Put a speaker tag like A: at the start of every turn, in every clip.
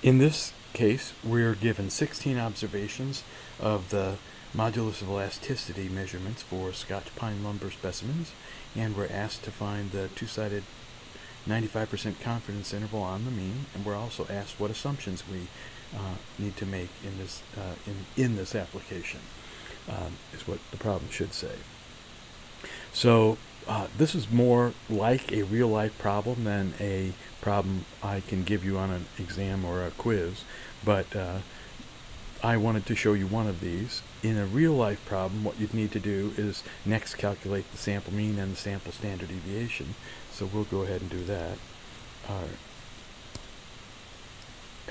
A: In this case, we're given 16 observations of the modulus of elasticity measurements for Scotch pine lumber specimens, and we're asked to find the two-sided 95% confidence interval on the mean, and we're also asked what assumptions we need to make in this application, is what the problem should say. So this is more like a real-life problem than a problem I can give you on an exam or a quiz, but I wanted to show you one of these. In a real-life problem, what you'd need to do is next calculate the sample mean and the sample standard deviation. So we'll go ahead and do that.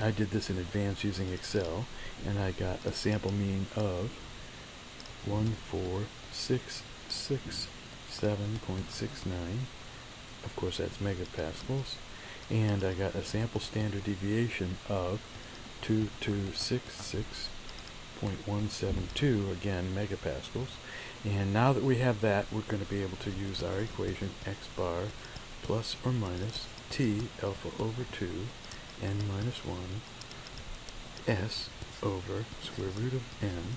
A: I did this in advance using Excel, and I got a sample mean of 1466.7.69. Of course, that's megapascals. And I got a sample standard deviation of 2266.172, again megapascals. And now that we have that, we're going to be able to use our equation x bar plus or minus t alpha over 2 n minus 1 s over square root of n.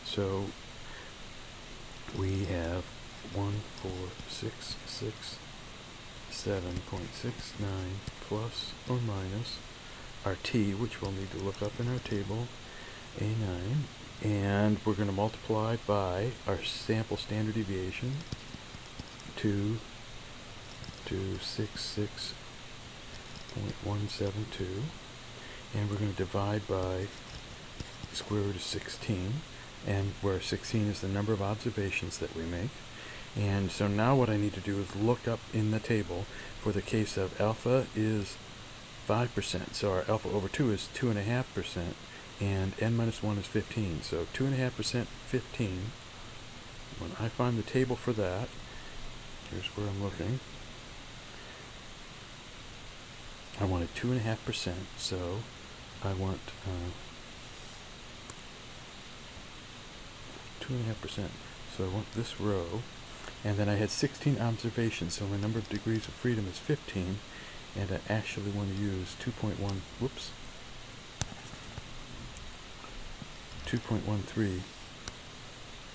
A: So we have 1466.7.69 plus or minus our t, which we'll need to look up in our table, A9, and we're going to multiply by our sample standard deviation, 2266.172, and we're going to divide by square root of 16, and where 16 is the number of observations that we make. And so now what I need to do is look up in the table for the case of alpha is 5%, so our alpha over 2 is 2.5%, and n minus 1 is 15. So 2.5%, 15. When I find the table for that, here's where I'm looking. I wanted 2.5%, so I want 2.5%. So I want this row, and then I had 16 observations, so my number of degrees of freedom is 15, and I actually want to use 2.13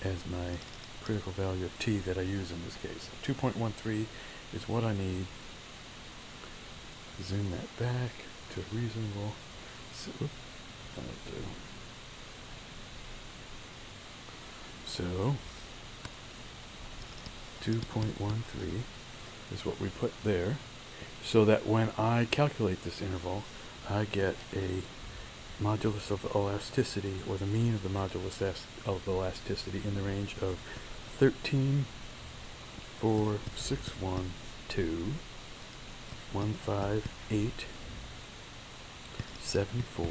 A: as my critical value of t that I use in this case. 2.13 is what I need. Zoom that back to reasonable. So 2.13 is what we put there, so that when I calculate this interval, I get a modulus of elasticity, or the mean of the modulus of elasticity, in the range of 13.4612 15874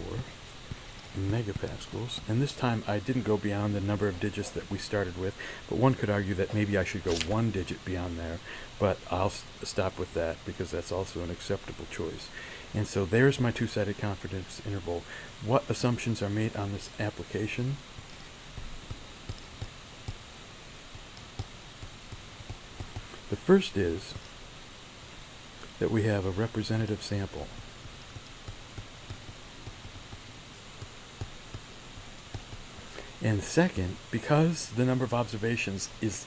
A: megapascals. And this time I didn't go beyond the number of digits that we started with, but one could argue that maybe I should go one digit beyond there, but I'll stop with that because that's also an acceptable choice. And so there's my two-sided confidence interval. What assumptions are made on this application? The first is that we have a representative sample. And second, because the number of observations is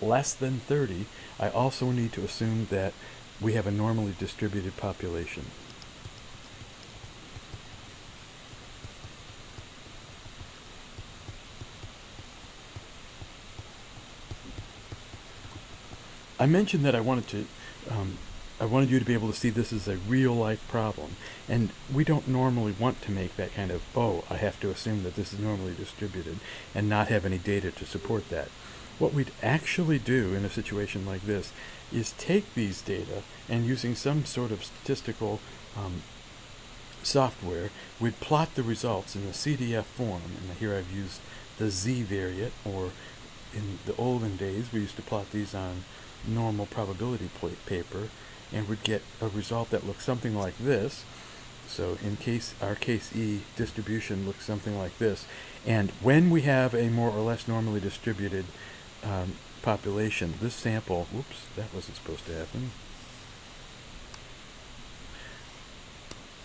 A: less than 30, I also need to assume that we have a normally distributed population. I mentioned that I wanted you to be able to see this as a real-life problem, and we don't normally want to make that kind of, oh, I have to assume that this is normally distributed, and not have any data to support that. What we'd actually do in a situation like this is take these data, and using some sort of statistical software, we'd plot the results in the CDF form, and here I've used the z-variate, or in the olden days we used to plot these on normal probability paper, and would get a result that looks something like this. So in our case E, distribution looks something like this. And when we have a more or less normally distributed population, this sample, whoops, that wasn't supposed to happen.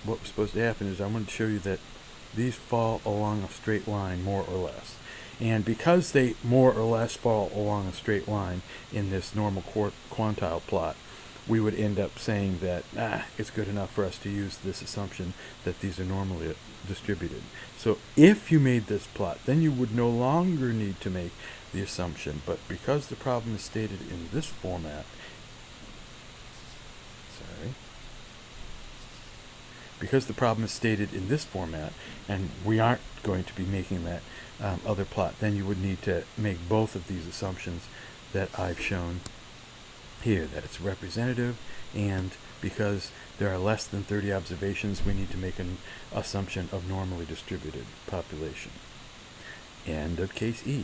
A: what was supposed to happen is I wanted to show you that these fall along a straight line more or less. And because they more or less fall along a straight line in this normal quantile plot, we would end up saying that it's good enough for us to use this assumption that these are normally distributed. So if you made this plot, then you would no longer need to make the assumption. But because the problem is stated in this format, because the problem is stated in this format, and we aren't going to be making that other plot, then you would need to make both of these assumptions that I've shown here, that it's representative, and because there are less than 30 observations, we need to make an assumption of normally distributed population. End of case E.